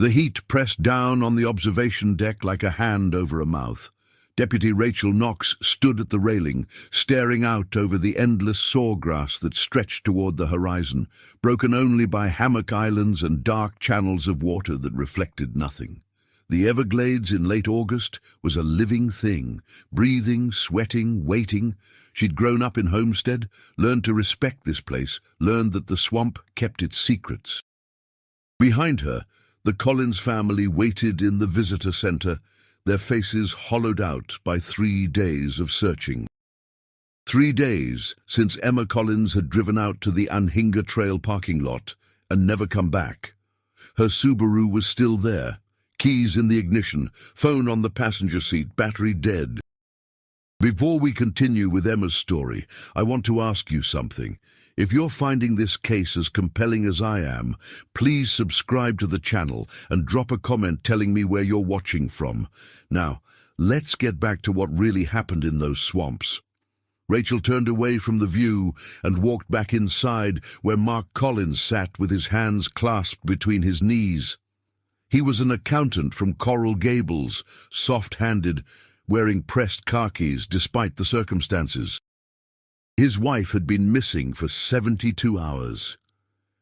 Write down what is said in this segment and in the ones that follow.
The heat pressed down on the observation deck like a hand over a mouth. Deputy Rachel Knox stood at the railing, staring out over the endless sawgrass that stretched toward the horizon, broken only by hammock islands and dark channels of water that reflected nothing. The Everglades in late August was a living thing, breathing, sweating, waiting. She'd grown up in Homestead, learned to respect this place, learned that the swamp kept its secrets. Behind her, the Collins family waited in the visitor center, their faces hollowed out by 3 days of searching. 3 days since Emma Collins had driven out to the Anhinga Trail parking lot and never come back. Her Subaru was still there, keys in the ignition, phone on the passenger seat, battery dead. Before we continue with Emma's story, I want to ask you something. If you're finding this case as compelling as I am, please subscribe to the channel and drop a comment telling me where you're watching from. Now, let's get back to what really happened in those swamps. Rachel turned away from the view and walked back inside where Mark Collins sat with his hands clasped between his knees. He was an accountant from Coral Gables, soft-handed, wearing pressed khakis despite the circumstances. His wife had been missing for 72 hours.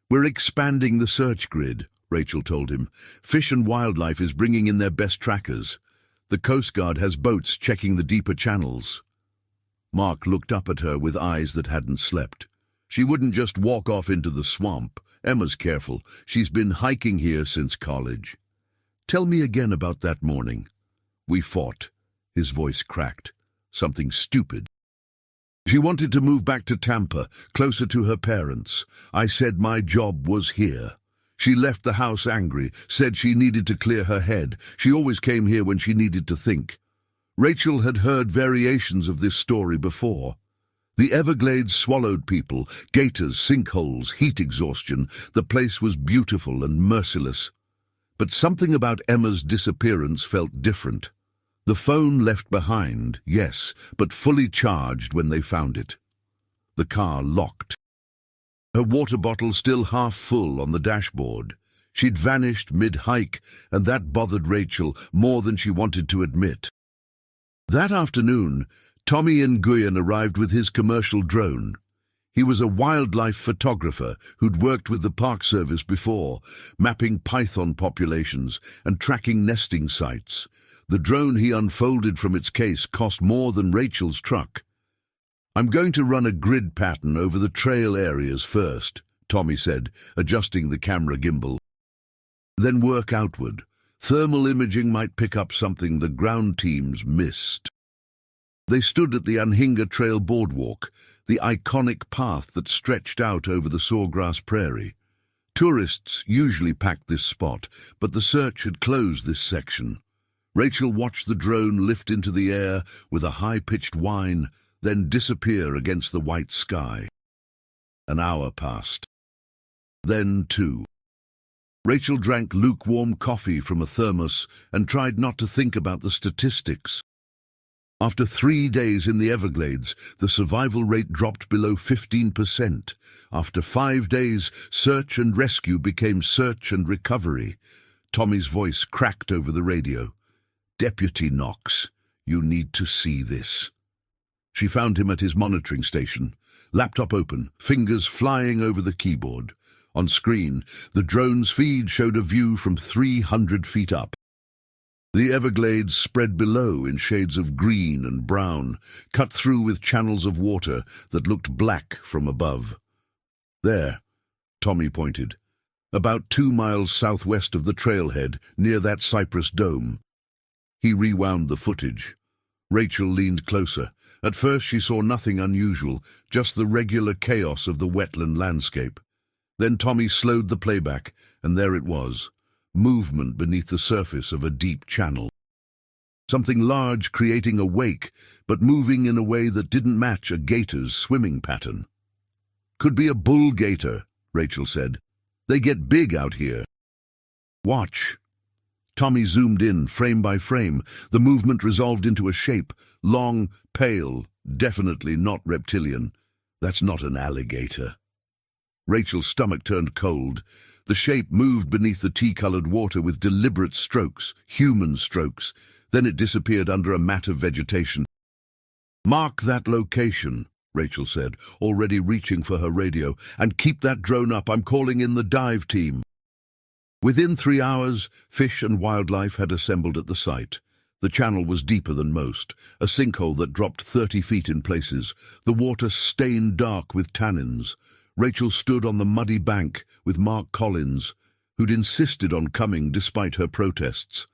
"We're expanding the search grid," Rachel told him. "Fish and Wildlife is bringing in their best trackers. The Coast Guard has boats checking the deeper channels." Mark looked up at her with eyes that hadn't slept. "She wouldn't just walk off into the swamp. Emma's careful. She's been hiking here since college." "Tell me again about that morning." "We fought." His voice cracked. "Something stupid. She wanted to move back to Tampa, closer to her parents. I said my job was here. She left the house angry, said she needed to clear her head. She always came here when she needed to think." Rachel had heard variations of this story before. The Everglades swallowed people, gators, sinkholes, heat exhaustion. The place was beautiful and merciless. But something about Emma's disappearance felt different. The phone left behind, yes, but fully charged when they found it. The car locked. Her water bottle still half full on the dashboard. She'd vanished mid-hike, and that bothered Rachel more than she wanted to admit. That afternoon, Tommy Nguyen arrived with his commercial drone. He was a wildlife photographer who'd worked with the Park Service before, mapping python populations and tracking nesting sites. The drone he unfolded from its case cost more than Rachel's truck. "I'm going to run a grid pattern over the trail areas first," Tommy said, adjusting the camera gimbal. "Then work outward. Thermal imaging might pick up something the ground teams missed." They stood at the Anhinga Trail boardwalk, the iconic path that stretched out over the sawgrass prairie. Tourists usually packed this spot, but the search had closed this section. Rachel watched the drone lift into the air with a high-pitched whine, then disappear against the white sky. An hour passed. Then 2. Rachel drank lukewarm coffee from a thermos and tried not to think about the statistics. After 3 days in the Everglades, the survival rate dropped below 15%. After 5 days, search and rescue became search and recovery. Tommy's voice cracked over the radio. "Deputy Knox, you need to see this." She found him at his monitoring station, laptop open, fingers flying over the keyboard. On screen, the drone's feed showed a view from 300 feet up. The Everglades spread below in shades of green and brown, cut through with channels of water that looked black from above. "There," Tommy pointed, "about 2 miles southwest of the trailhead, near that cypress dome." He rewound the footage. Rachel leaned closer. At first she saw nothing unusual, just the regular chaos of the wetland landscape. Then Tommy slowed the playback, and there it was, movement beneath the surface of a deep channel. Something large creating a wake, but moving in a way that didn't match a gator's swimming pattern. "Could be a bull gator," Rachel said. "They get big out here." "Watch." Tommy zoomed in, frame by frame. The movement resolved into a shape, long, pale, definitely not reptilian. "That's not an alligator." Rachel's stomach turned cold. The shape moved beneath the tea-colored water with deliberate strokes, human strokes. Then it disappeared under a mat of vegetation. "Mark that location," Rachel said, already reaching for her radio, "and keep that drone up. I'm calling in the dive team." Within 3 hours, fish and wildlife had assembled at the site. The channel was deeper than most, a sinkhole that dropped 30 feet in places, the water stained dark with tannins. Rachel stood on the muddy bank with Mark Collins, who'd insisted on coming despite her protests.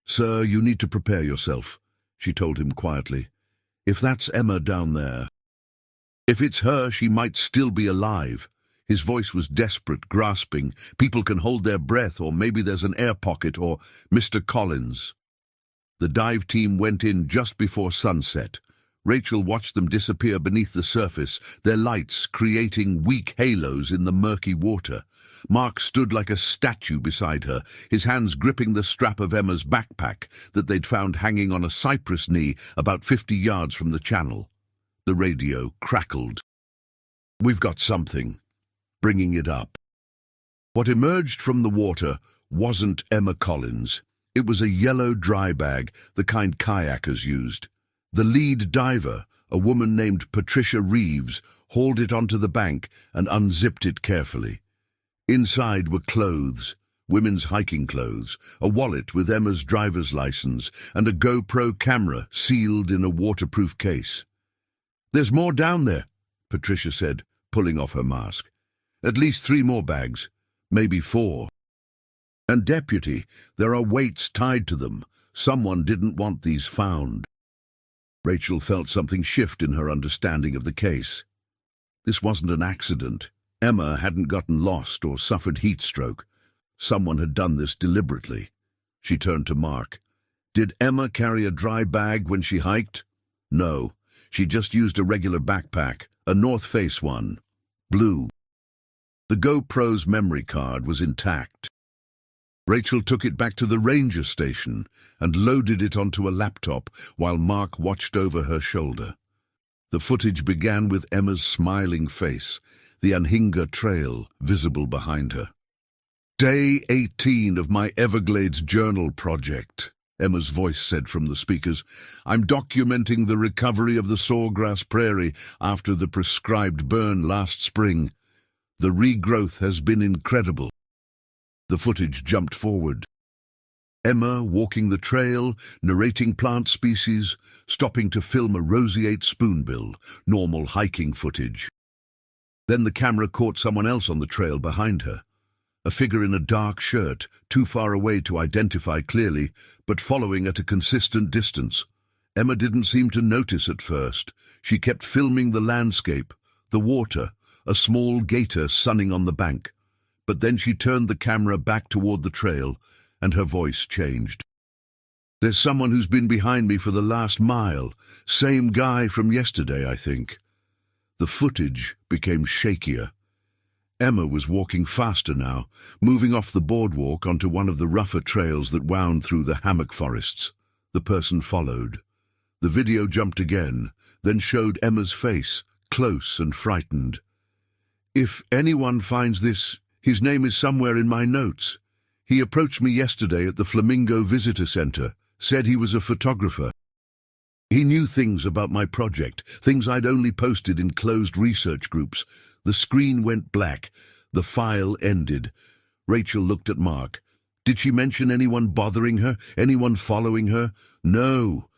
"Sir, you need to prepare yourself," she told him quietly. "If that's Emma down there, if it's her, she might still be alive." His voice was desperate, grasping. "People can hold their breath, or maybe there's an air pocket, or Mr. Collins." The dive team went in just before sunset. Rachel watched them disappear beneath the surface, their lights creating weak halos in the murky water. Mark stood like a statue beside her, his hands gripping the strap of Emma's backpack that they'd found hanging on a cypress knee about 50 yards from the channel. The radio crackled. "We've got something." Bringing it up. What emerged from the water wasn't Emma Collins. It was a yellow dry bag, the kind kayakers used. The lead diver, a woman named Patricia Reeves, hauled it onto the bank and unzipped it carefully. Inside were clothes, women's hiking clothes, a wallet with Emma's driver's license, and a GoPro camera sealed in a waterproof case. "There's more down there," Patricia said, pulling off her mask. "At least 3 more bags, maybe 4. And Deputy, there are weights tied to them. Someone didn't want these found." Rachel felt something shift in her understanding of the case. This wasn't an accident. Emma hadn't gotten lost or suffered heat stroke. Someone had done this deliberately. She turned to Mark. "Did Emma carry a dry bag when she hiked?" "No, she just used a regular backpack, a North Face one, blue." The GoPro's memory card was intact. Rachel took it back to the ranger station and loaded it onto a laptop while Mark watched over her shoulder. The footage began with Emma's smiling face, the Anhinga Trail visible behind her. "Day 18 of my Everglades journal project," Emma's voice said from the speakers. "I'm documenting the recovery of the sawgrass prairie after the prescribed burn last spring. The regrowth has been incredible." The footage jumped forward. Emma walking the trail, narrating plant species, stopping to film a roseate spoonbill, normal hiking footage. Then the camera caught someone else on the trail behind her. A figure in a dark shirt, too far away to identify clearly, but following at a consistent distance. Emma didn't seem to notice at first. She kept filming the landscape, the water, a small gator sunning on the bank. But then she turned the camera back toward the trail, and her voice changed. "There's someone who's been behind me for the last mile. Same guy from yesterday, I think." The footage became shakier. Emma was walking faster now, moving off the boardwalk onto one of the rougher trails that wound through the hammock forests. The person followed. The video jumped again, then showed Emma's face, close and frightened. "If anyone finds this, his name is somewhere in my notes. He approached me yesterday at the Flamingo Visitor Center, said he was a photographer. He knew things about my project, things I'd only posted in closed research groups." The screen went black. The file ended. Rachel looked at Mark. "Did she mention anyone bothering her? Anyone following her?" "No,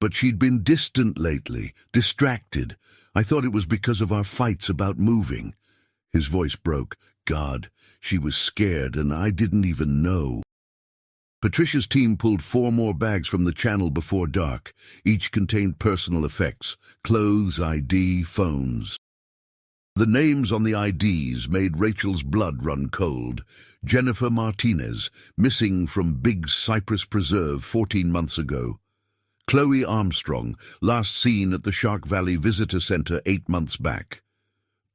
but she'd been distant lately, distracted. I thought it was because of our fights about moving." His voice broke. "God, she was scared and I didn't even know." Patricia's team pulled 4 more bags from the channel before dark. Each contained personal effects, clothes, ID, phones. The names on the IDs made Rachel's blood run cold. Jennifer Martinez, missing from Big Cypress Preserve 14 months ago. Chloe Armstrong, last seen at the Shark Valley Visitor Center 8 months back.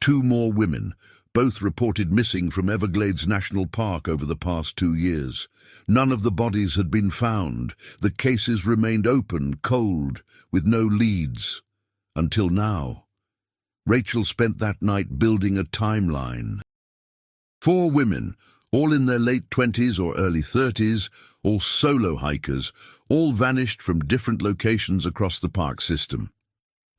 2 more women, both reported missing from Everglades National Park over the past 2 years. None of the bodies had been found. The cases remained open, cold, with no leads. Until now. Rachel spent that night building a timeline. 4 women, all in their late 20s or early 30s, all solo hikers, all vanished from different locations across the park system.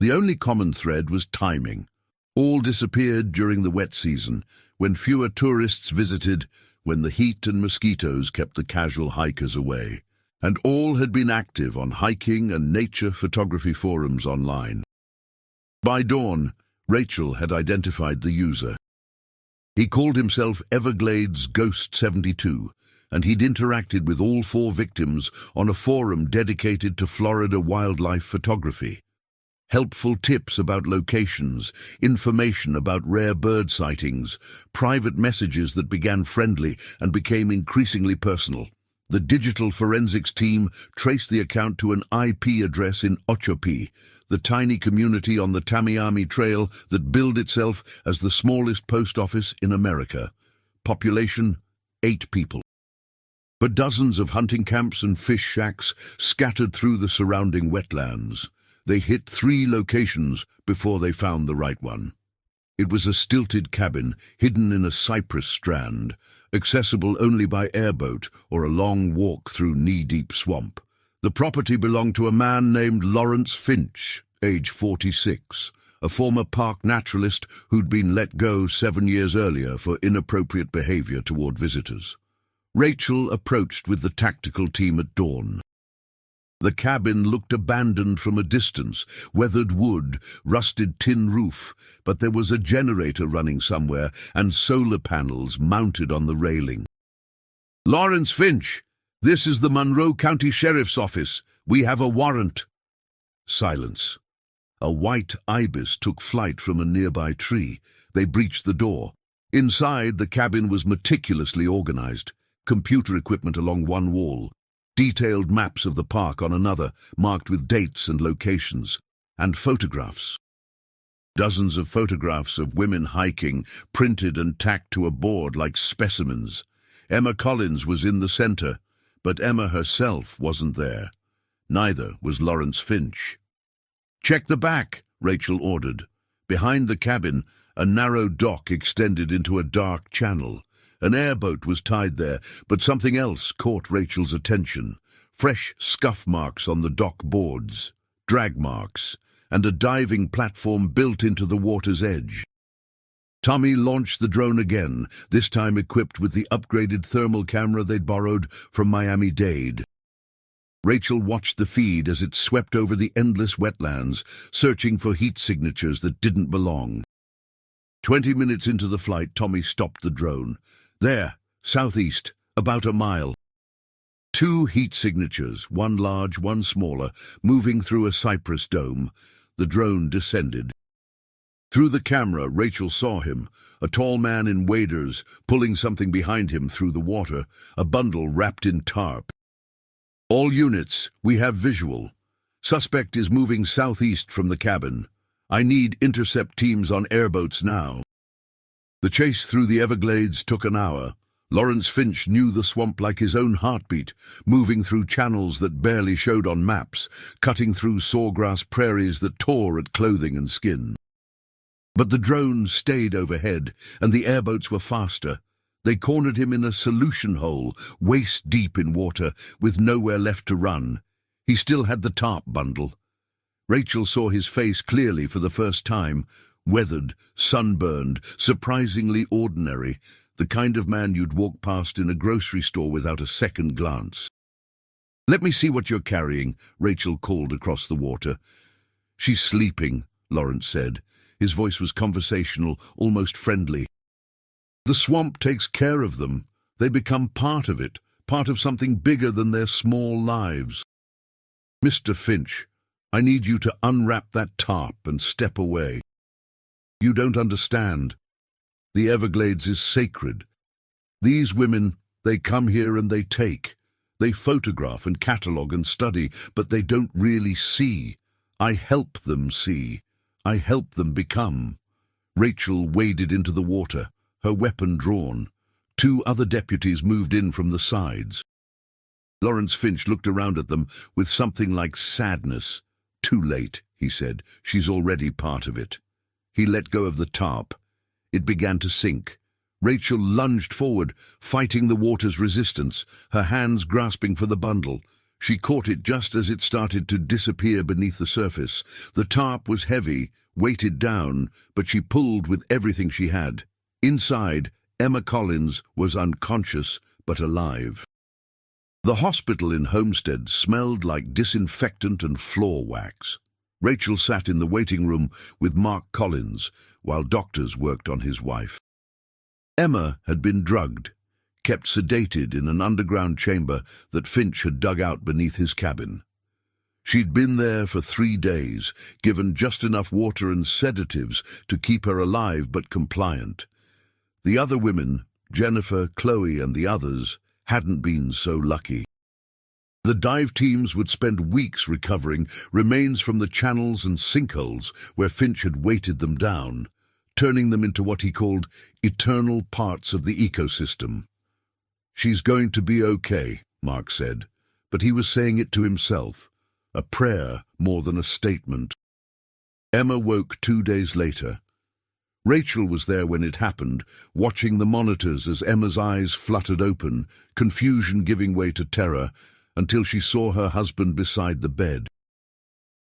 The only common thread was timing. All disappeared during the wet season, when fewer tourists visited, when the heat and mosquitoes kept the casual hikers away. And all had been active on hiking and nature photography forums online. By dawn, Rachel had identified the user. He called himself Everglades Ghost 72, and he'd interacted with all 4 victims on a forum dedicated to Florida wildlife photography. Helpful tips about locations, information about rare bird sightings, private messages that began friendly and became increasingly personal. The digital forensics team traced the account to an IP address in Ochopi, the tiny community on the Tamiami Trail that billed itself as the smallest post office in America. Population, 8 people. But dozens of hunting camps and fish shacks scattered through the surrounding wetlands. They hit 3 locations before they found the right one. It was a stilted cabin hidden in a cypress strand, accessible only by airboat or a long walk through knee-deep swamp. The property belonged to a man named Lawrence Finch, age 46, a former park naturalist who'd been let go 7 years earlier for inappropriate behavior toward visitors. Rachel approached with the tactical team at dawn. The cabin looked abandoned from a distance, weathered wood, rusted tin roof, but there was a generator running somewhere and solar panels mounted on the railing. "Lawrence Finch, this is the Monroe County Sheriff's Office. We have a warrant." Silence. A white ibis took flight from a nearby tree. They breached the door. Inside, the cabin was meticulously organized. Computer equipment along one wall, detailed maps of the park on another, marked with dates and locations, and photographs. Dozens of photographs of women hiking, printed and tacked to a board like specimens. Emma Collins was in the center, but Emma herself wasn't there. Neither was Lawrence Finch. "Check the back," Rachel ordered. Behind the cabin, a narrow dock extended into a dark channel. An airboat was tied there, but something else caught Rachel's attention. Fresh scuff marks on the dock boards, drag marks, and a diving platform built into the water's edge. Tommy launched the drone again, this time equipped with the upgraded thermal camera they'd borrowed from Miami-Dade. Rachel watched the feed as it swept over the endless wetlands, searching for heat signatures that didn't belong. 20 minutes into the flight, Tommy stopped the drone. There, southeast, about a mile. 2 heat signatures, one large, one smaller, moving through a cypress dome. The drone descended. Through the camera, Rachel saw him, a tall man in waders, pulling something behind him through the water, a bundle wrapped in tarp. "All units, we have visual. Suspect is moving southeast from the cabin. I need intercept teams on airboats now." The chase through the Everglades took an hour. Lawrence Finch knew the swamp like his own heartbeat, moving through channels that barely showed on maps, cutting through sawgrass prairies that tore at clothing and skin. But the drone stayed overhead, and the airboats were faster. They cornered him in a solution hole, waist-deep in water, with nowhere left to run. He still had the tarp bundle. Rachel saw his face clearly for the first time. Weathered, sunburned, surprisingly ordinary, the kind of man you'd walk past in a grocery store without a second glance. "Let me see what you're carrying," Rachel called across the water. "She's sleeping," Lawrence said. His voice was conversational, almost friendly. "The swamp takes care of them. They become part of it, part of something bigger than their small lives." "Mr. Finch, I need you to unwrap that tarp and step away. You don't understand. The Everglades is sacred. These women, they come here and they take. They photograph and catalogue and study, but they don't really see. I help them see. I help them become." Rachel waded into the water, her weapon drawn. 2 other deputies moved in from the sides. Lawrence Finch looked around at them with something like sadness. "Too late," he said. "She's already part of it." He let go of the tarp. It began to sink. Rachel lunged forward, fighting the water's resistance, her hands grasping for the bundle. She caught it just as it started to disappear beneath the surface. The tarp was heavy, weighted down, but she pulled with everything she had. Inside, Emma Collins was unconscious but alive. The hospital in Homestead smelled like disinfectant and floor wax. Rachel sat in the waiting room with Mark Collins while doctors worked on his wife. Emma had been drugged, kept sedated in an underground chamber that Finch had dug out beneath his cabin. She'd been there for 3 days, given just enough water and sedatives to keep her alive but compliant. The other women, Jennifer, Chloe, and the others, hadn't been so lucky. The dive teams would spend weeks recovering remains from the channels and sinkholes where Finch had weighted them down, turning them into what he called eternal parts of the ecosystem. "She's going to be okay," Mark said, but he was saying it to himself, a prayer more than a statement. Emma woke 2 days later. Rachel was there when it happened, watching the monitors as Emma's eyes fluttered open, confusion giving way to terror, until she saw her husband beside the bed.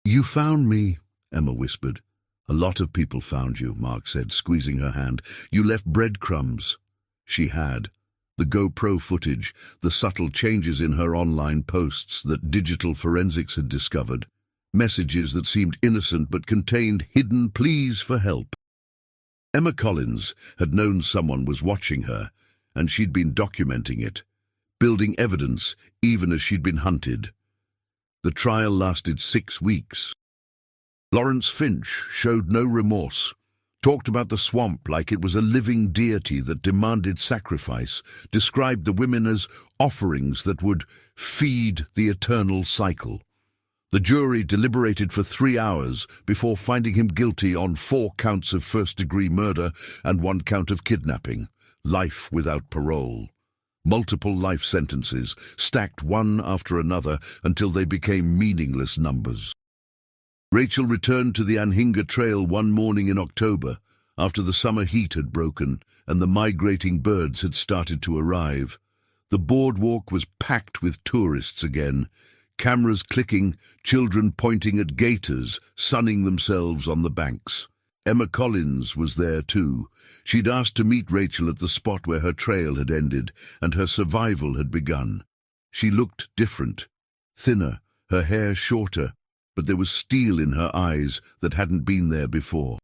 "You found me," Emma whispered. "A lot of people found you," Mark said, squeezing her hand. "You left breadcrumbs." She had. The GoPro footage, the subtle changes in her online posts that digital forensics had discovered, messages that seemed innocent but contained hidden pleas for help. Emma Collins had known someone was watching her, and she'd been documenting it, building evidence even as she'd been hunted. The trial lasted 6 weeks. Lawrence Finch showed no remorse, talked about the swamp like it was a living deity that demanded sacrifice, described the women as offerings that would feed the eternal cycle. The jury deliberated for 3 hours before finding him guilty on 4 counts of first-degree murder and 1 count of kidnapping, life without parole. Multiple life sentences, stacked one after another until they became meaningless numbers. Rachel returned to the Anhinga Trail one morning in October, after the summer heat had broken and the migrating birds had started to arrive. The boardwalk was packed with tourists again, cameras clicking, children pointing at gators, sunning themselves on the banks. Emma Collins was there too. She'd asked to meet Rachel at the spot where her trail had ended and her survival had begun. She looked different, thinner, her hair shorter, but there was steel in her eyes that hadn't been there before.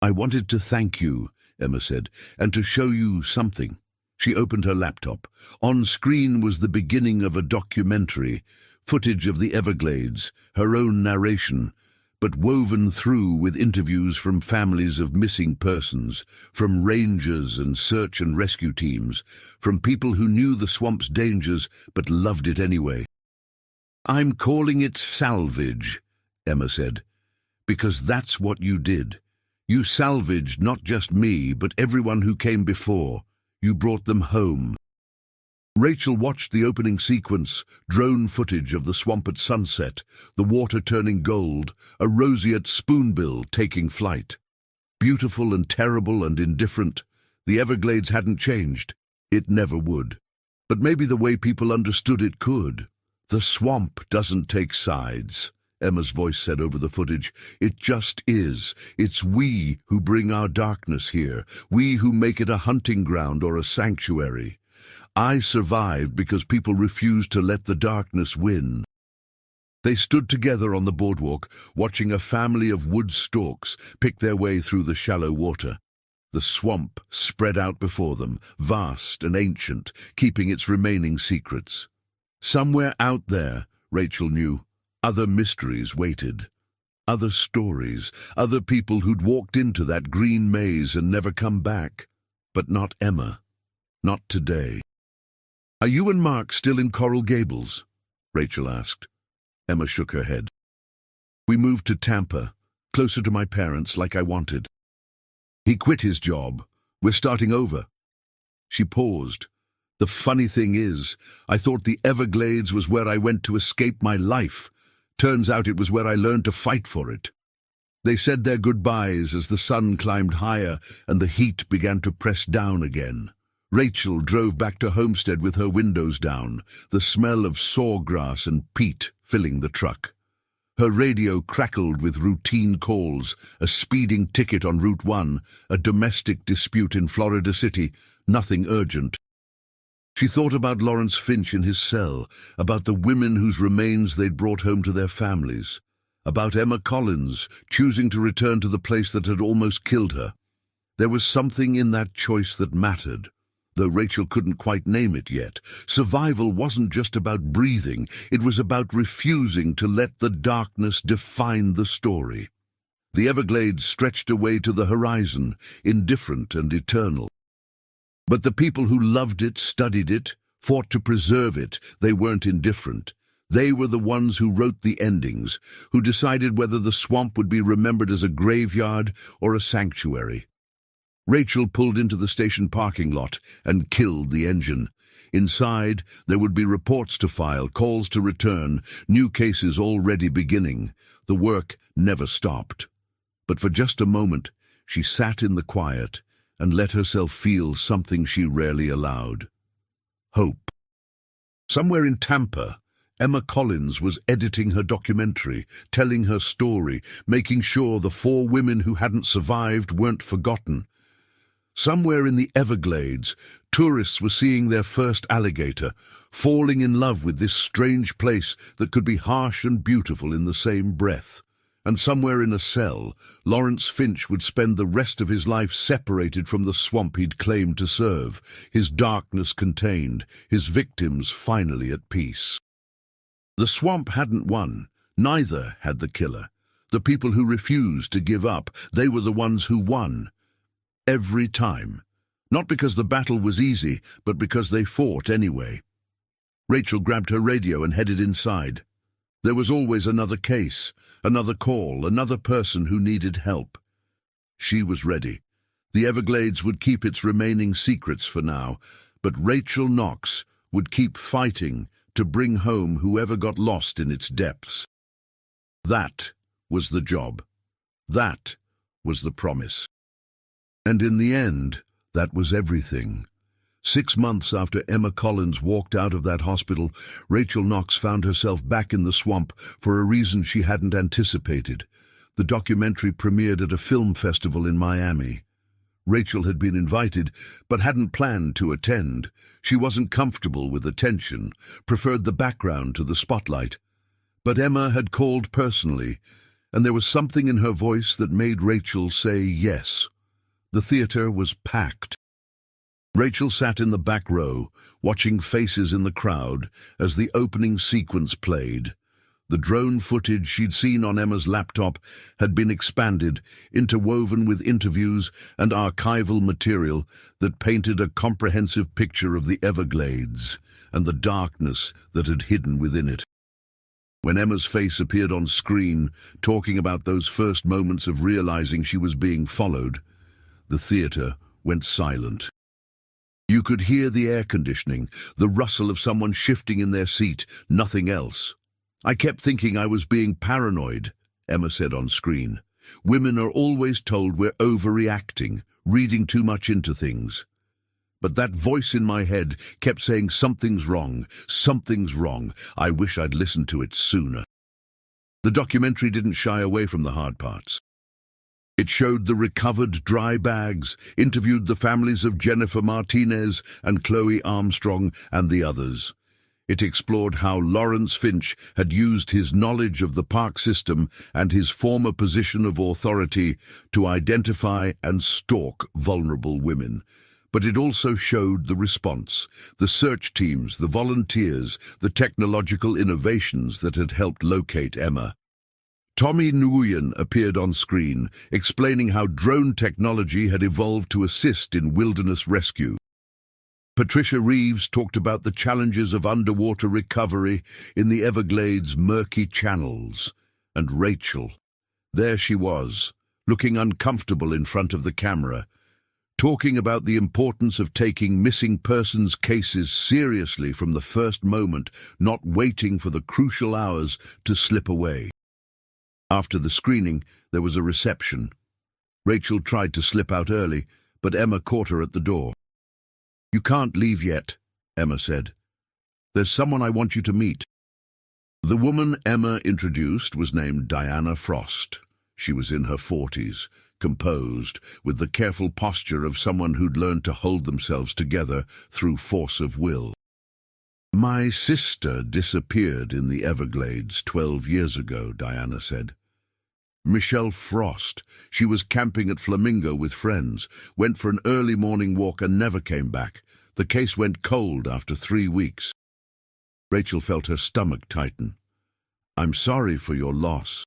"I wanted to thank you," Emma said, "and to show you something." She opened her laptop. On screen was the beginning of a documentary, footage of the Everglades, her own narration, but woven through with interviews from families of missing persons, from rangers and search and rescue teams, from people who knew the swamp's dangers but loved it anyway. "I'm calling it salvage," Emma said, "because that's what you did. You salvaged not just me, but everyone who came before. You brought them home." Rachel watched the opening sequence, drone footage of the swamp at sunset, the water turning gold, a roseate spoonbill taking flight. Beautiful and terrible and indifferent, the Everglades hadn't changed. It never would. But maybe the way people understood it could. "The swamp doesn't take sides," Emma's voice said over the footage. "It just is. It's we who bring our darkness here, we who make it a hunting ground or a sanctuary. I survived because people refused to let the darkness win." They stood together on the boardwalk, watching a family of wood storks pick their way through the shallow water. The swamp spread out before them, vast and ancient, keeping its remaining secrets. Somewhere out there, Rachel knew, other mysteries waited. Other stories, other people who'd walked into that green maze and never come back. But not Emma. Not today. "Are you and Mark still in Coral Gables?" Rachel asked. Emma shook her head. "We moved to Tampa, closer to my parents, like I wanted. He quit his job. We're starting over." She paused. "The funny thing is, I thought the Everglades was where I went to escape my life. Turns out it was where I learned to fight for it." They said their goodbyes as the sun climbed higher and the heat began to press down again. Rachel drove back to Homestead with her windows down, the smell of sawgrass and peat filling the truck. Her radio crackled with routine calls, a speeding ticket on Route 1, a domestic dispute in Florida City, nothing urgent. She thought about Lawrence Finch in his cell, about the women whose remains they'd brought home to their families, about Emma Collins choosing to return to the place that had almost killed her. There was something in that choice that mattered, though Rachel couldn't quite name it yet. Survival wasn't just about breathing, it was about refusing to let the darkness define the story. The Everglades stretched away to the horizon, indifferent and eternal. But the people who loved it, studied it, fought to preserve it, they weren't indifferent. They were the ones who wrote the endings, who decided whether the swamp would be remembered as a graveyard or a sanctuary. Rachel pulled into the station parking lot and killed the engine. Inside, there would be reports to file, calls to return, new cases already beginning. The work never stopped. But for just a moment, she sat in the quiet and let herself feel something she rarely allowed: hope. Somewhere in Tampa, Emma Collins was editing her documentary, telling her story, making sure the 4 women who hadn't survived weren't forgotten. Somewhere in the Everglades, tourists were seeing their first alligator, falling in love with this strange place that could be harsh and beautiful in the same breath. And somewhere in a cell, Lawrence Finch would spend the rest of his life separated from the swamp he'd claimed to serve, his darkness contained, his victims finally at peace. The swamp hadn't won, neither had the killer. The people who refused to give up, they were the ones who won. Every time. Not because the battle was easy, but because they fought anyway. Rachel grabbed her radio and headed inside. There was always another case, another call, another person who needed help. She was ready. The Everglades would keep its remaining secrets for now, but Rachel Knox would keep fighting to bring home whoever got lost in its depths. That was the job. That was the promise. And in the end, that was everything. 6 months after Emma Collins walked out of that hospital, Rachel Knox found herself back in the swamp for a reason she hadn't anticipated. The documentary premiered at a film festival in Miami. Rachel had been invited, but hadn't planned to attend. She wasn't comfortable with attention, preferred the background to the spotlight. But Emma had called personally, and there was something in her voice that made Rachel say yes. The theater was packed. Rachel sat in the back row, watching faces in the crowd as the opening sequence played. The drone footage she'd seen on Emma's laptop had been expanded, interwoven with interviews and archival material that painted a comprehensive picture of the Everglades and the darkness that had hidden within it. When Emma's face appeared on screen, talking about those first moments of realizing she was being followed, the theater went silent. You could hear the air conditioning, the rustle of someone shifting in their seat, nothing else. I kept thinking I was being paranoid, Emma said on screen. Women are always told we're overreacting, reading too much into things. But that voice in my head kept saying something's wrong, something's wrong. I wish I'd listened to it sooner. The documentary didn't shy away from the hard parts. It showed the recovered dry bags, interviewed the families of Jennifer Martinez and Chloe Armstrong and the others. It explored how Lawrence Finch had used his knowledge of the park system and his former position of authority to identify and stalk vulnerable women. But it also showed the response, the search teams, the volunteers, the technological innovations that had helped locate Emma. Tommy Nguyen appeared on screen, explaining how drone technology had evolved to assist in wilderness rescue. Patricia Reeves talked about the challenges of underwater recovery in the Everglades' murky channels. And Rachel, there she was, looking uncomfortable in front of the camera, talking about the importance of taking missing persons cases seriously from the first moment, not waiting for the crucial hours to slip away. After the screening, there was a reception. Rachel tried to slip out early, but Emma caught her at the door. "You can't leave yet," Emma said. "There's someone I want you to meet." The woman Emma introduced was named Diana Frost. She was in her 40s, composed, with the careful posture of someone who'd learned to hold themselves together through force of will. "My sister disappeared in the Everglades 12 years ago," Diana said. "Michelle Frost. She was camping at Flamingo with friends, went for an early morning walk and never came back. The case went cold after 3 weeks." Rachel felt her stomach tighten. "I'm sorry for your loss."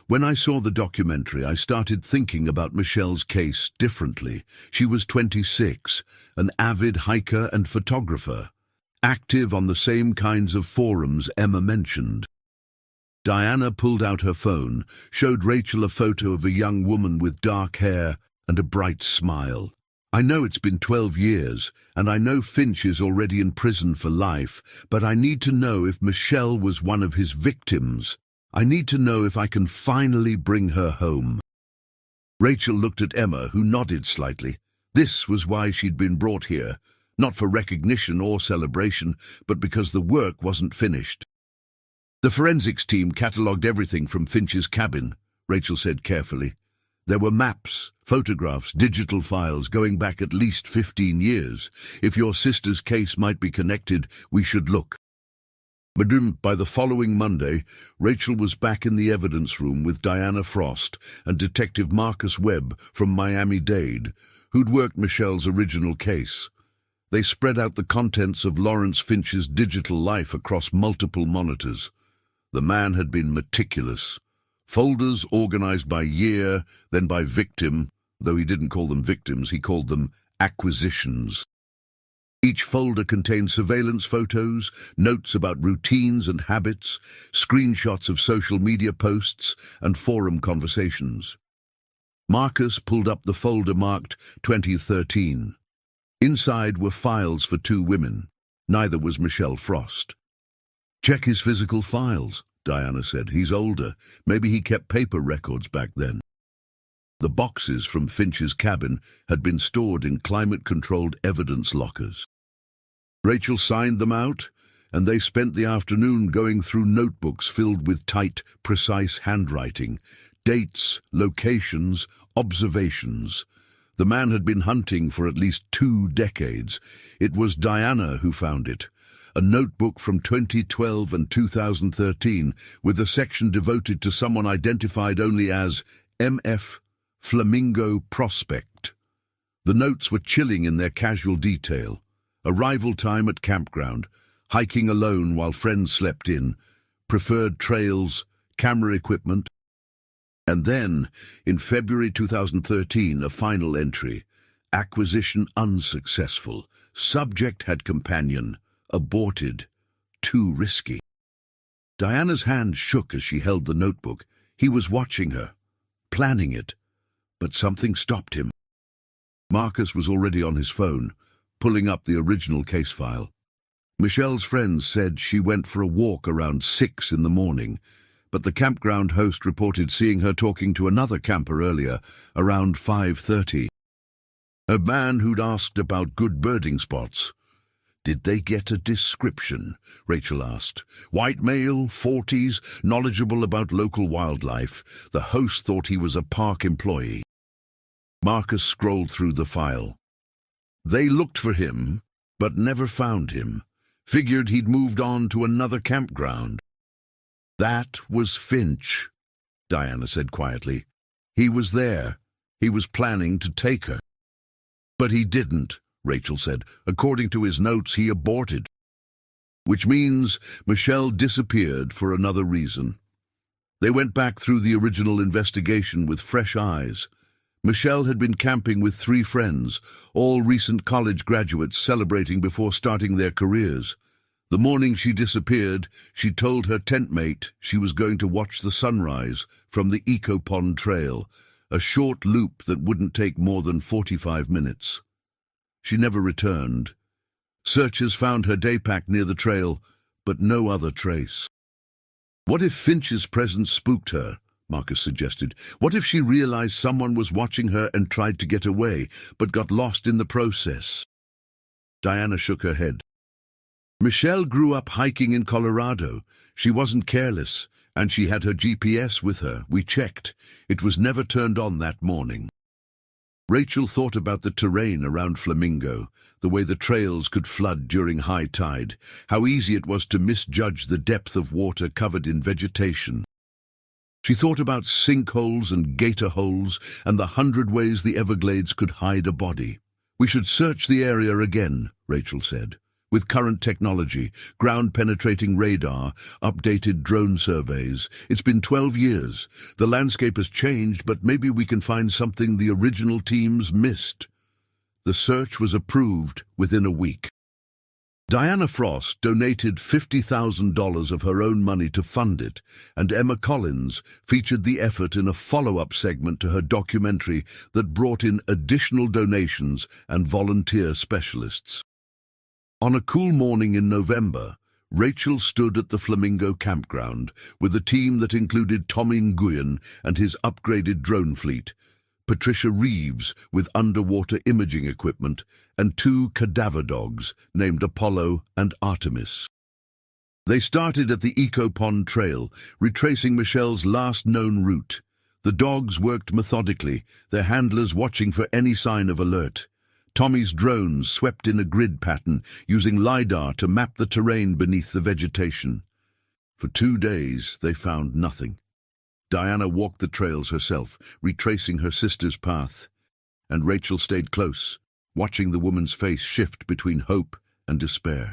When I saw the documentary, I started thinking about Michelle's case differently. She was 26, an avid hiker and photographer, active on the same kinds of forums Emma mentioned. Diana pulled out her phone, showed Rachel a photo of a young woman with dark hair and a bright smile. "I know it's been 12 years, and I know Finch is already in prison for life, but I need to know if Michelle was one of his victims. I need to know if I can finally bring her home." Rachel looked at Emma, who nodded slightly. This was why she'd been brought here, not for recognition or celebration, but because the work wasn't finished. "The forensics team catalogued everything from Finch's cabin," Rachel said carefully. "There were maps, photographs, digital files going back at least 15 years. If your sister's case might be connected, we should look." By the following Monday, Rachel was back in the evidence room with Diana Frost and Detective Marcus Webb from Miami-Dade, who'd worked Michelle's original case. They spread out the contents of Lawrence Finch's digital life across multiple monitors. The man had been meticulous. Folders organized by year, then by victim, though he didn't call them victims, he called them acquisitions. Each folder contained surveillance photos, notes about routines and habits, screenshots of social media posts, and forum conversations. Marcus pulled up the folder marked 2013. Inside were files for 2 women. Neither was Michelle Frost. "Check his physical files," Diana said. "He's older. Maybe he kept paper records back then." The boxes from Finch's cabin had been stored in climate-controlled evidence lockers. Rachel signed them out, and they spent the afternoon going through notebooks filled with tight, precise handwriting, dates, locations, observations. The man had been hunting for at least 2 decades. It was Diana who found it, a notebook from 2012 and 2013, with a section devoted to someone identified only as M.F. Flamingo Prospect. The notes were chilling in their casual detail. Arrival time at campground, hiking alone while friends slept in, preferred trails, camera equipment. And then, in February 2013, a final entry. Acquisition unsuccessful. Subject had companion. Aborted. Too risky. Diana's hand shook as she held the notebook. He was watching her, planning it. But something stopped him. Marcus was already on his phone, pulling up the original case file. Michelle's friends said she went for a walk around 6 in the morning, but the campground host reported seeing her talking to another camper earlier, around 5:30. A man who'd asked about good birding spots. "Did they get a description?" Rachel asked. "White male, 40s, knowledgeable about local wildlife." The host thought he was a park employee. Marcus scrolled through the file. "They looked for him, but never found him. Figured he'd moved on to another campground." "That was Finch," Diana said quietly. "He was there. He was planning to take her." "But he didn't," Rachel said. "According to his notes, he aborted." Which means Michelle disappeared for another reason. They went back through the original investigation with fresh eyes. Michelle had been camping with 3 friends, all recent college graduates celebrating before starting their careers. The morning she disappeared, she told her tent mate she was going to watch the sunrise from the Eco-Pond Trail, a short loop that wouldn't take more than 45 minutes. She never returned. Searchers found her day pack near the trail, but no other trace. What if Finch's presence spooked her? Marcus suggested. What if she realized someone was watching her and tried to get away, but got lost in the process? Diana shook her head. Michelle grew up hiking in Colorado. She wasn't careless, and she had her GPS with her. We checked. It was never turned on that morning. Rachel thought about the terrain around Flamingo, the way the trails could flood during high tide, how easy it was to misjudge the depth of water covered in vegetation. She thought about sinkholes and gator holes and the 100 ways the Everglades could hide a body. We should search the area again, Rachel said. With current technology, ground-penetrating radar, updated drone surveys. It's been 12 years. The landscape has changed, but maybe we can find something the original teams missed. The search was approved within a week. Diana Frost donated $50,000 of her own money to fund it, and Emma Collins featured the effort in a follow-up segment to her documentary that brought in additional donations and volunteer specialists. On a cool morning in November, Rachel stood at the Flamingo campground with a team that included Tommy Nguyen and his upgraded drone fleet, Patricia Reeves with underwater imaging equipment, and 2 cadaver dogs named Apollo and Artemis. They started at the Eco Pond Trail, retracing Michelle's last known route. The dogs worked methodically, their handlers watching for any sign of alert. Tommy's drones swept in a grid pattern, using LiDAR to map the terrain beneath the vegetation. For 2 days, they found nothing. Diana walked the trails herself, retracing her sister's path, and Rachel stayed close, watching the woman's face shift between hope and despair.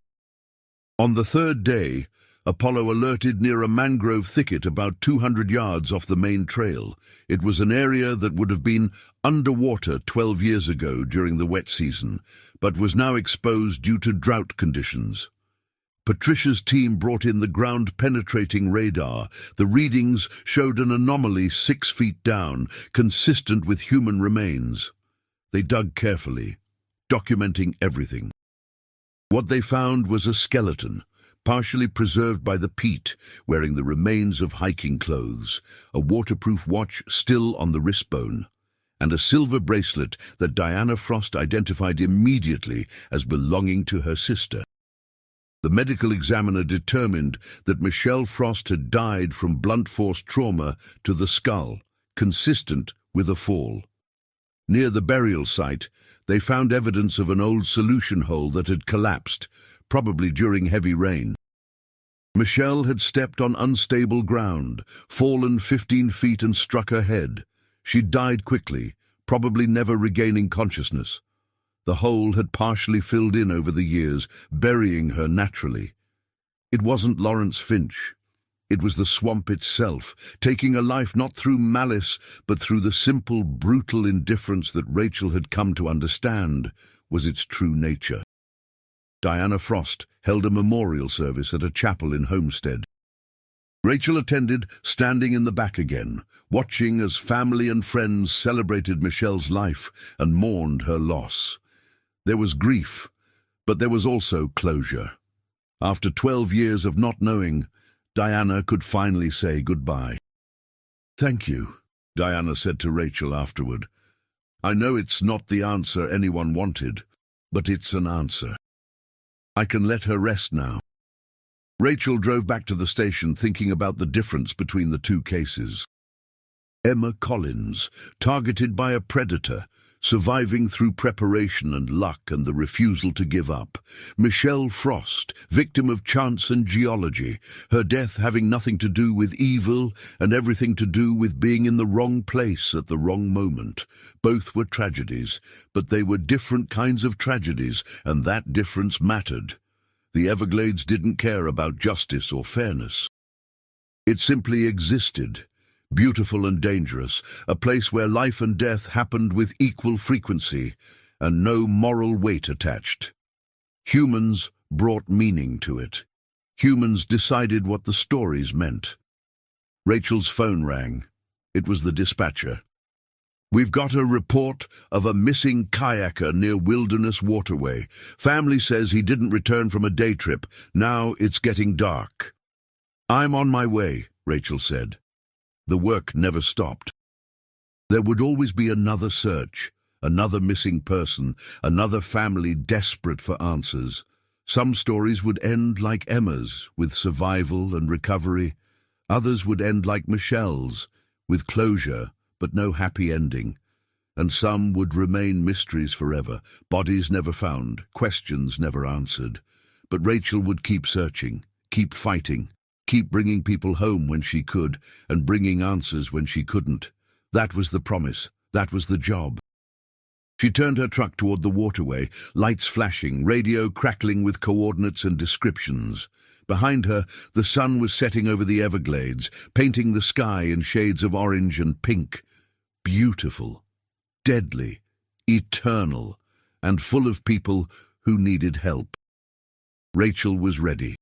On the 3rd day, Apollo alerted near a mangrove thicket about 200 yards off the main trail. It was an area that would have been underwater 12 years ago during the wet season, but was now exposed due to drought conditions. Patricia's team brought in the ground-penetrating radar. The readings showed an anomaly 6 feet down, consistent with human remains. They dug carefully, documenting everything. What they found was a skeleton, partially preserved by the peat, wearing the remains of hiking clothes, a waterproof watch still on the wrist bone, and a silver bracelet that Diana Frost identified immediately as belonging to her sister. The medical examiner determined that Michelle Frost had died from blunt force trauma to the skull, consistent with a fall. Near the burial site, they found evidence of an old solution hole that had collapsed, probably during heavy rain. Michelle had stepped on unstable ground, fallen 15 feet and struck her head. She died quickly, probably never regaining consciousness. The hole had partially filled in over the years, burying her naturally. It wasn't Lawrence Finch. It was the swamp itself, taking a life not through malice, but through the simple, brutal indifference that Rachel had come to understand was its true nature. Diana Frost held a memorial service at a chapel in Homestead. Rachel attended, standing in the back again, watching as family and friends celebrated Michelle's life and mourned her loss. There was grief, but there was also closure. After 12 years of not knowing, Diana could finally say goodbye. "Thank you," Diana said to Rachel afterward. "I know it's not the answer anyone wanted, but it's an answer. I can let her rest now." Rachel drove back to the station thinking about the difference between the 2 cases. Emma Collins, targeted by a predator, surviving through preparation and luck and the refusal to give up. Michelle Frost, victim of chance and geology, her death having nothing to do with evil and everything to do with being in the wrong place at the wrong moment. Both were tragedies, but they were different kinds of tragedies, and that difference mattered. The Everglades didn't care about justice or fairness. It simply existed. Beautiful and dangerous, a place where life and death happened with equal frequency, and no moral weight attached. Humans brought meaning to it. Humans decided what the stories meant. Rachel's phone rang. It was the dispatcher. "We've got a report of a missing kayaker near Wilderness Waterway. Family says he didn't return from a day trip. Now it's getting dark." "I'm on my way," Rachel said. The work never stopped. There would always be another search, another missing person, another family desperate for answers. Some stories would end like Emma's, with survival and recovery. Others would end like Michelle's, with closure but no happy ending. And some would remain mysteries forever, bodies never found, questions never answered. But Rachel would keep searching, keep fighting, keep bringing people home when she could, and bringing answers when she couldn't. That was the promise, that was the job. She turned her truck toward the waterway, lights flashing, radio crackling with coordinates and descriptions. Behind her, the sun was setting over the Everglades, painting the sky in shades of orange and pink. Beautiful, deadly, eternal, and full of people who needed help. Rachel was ready.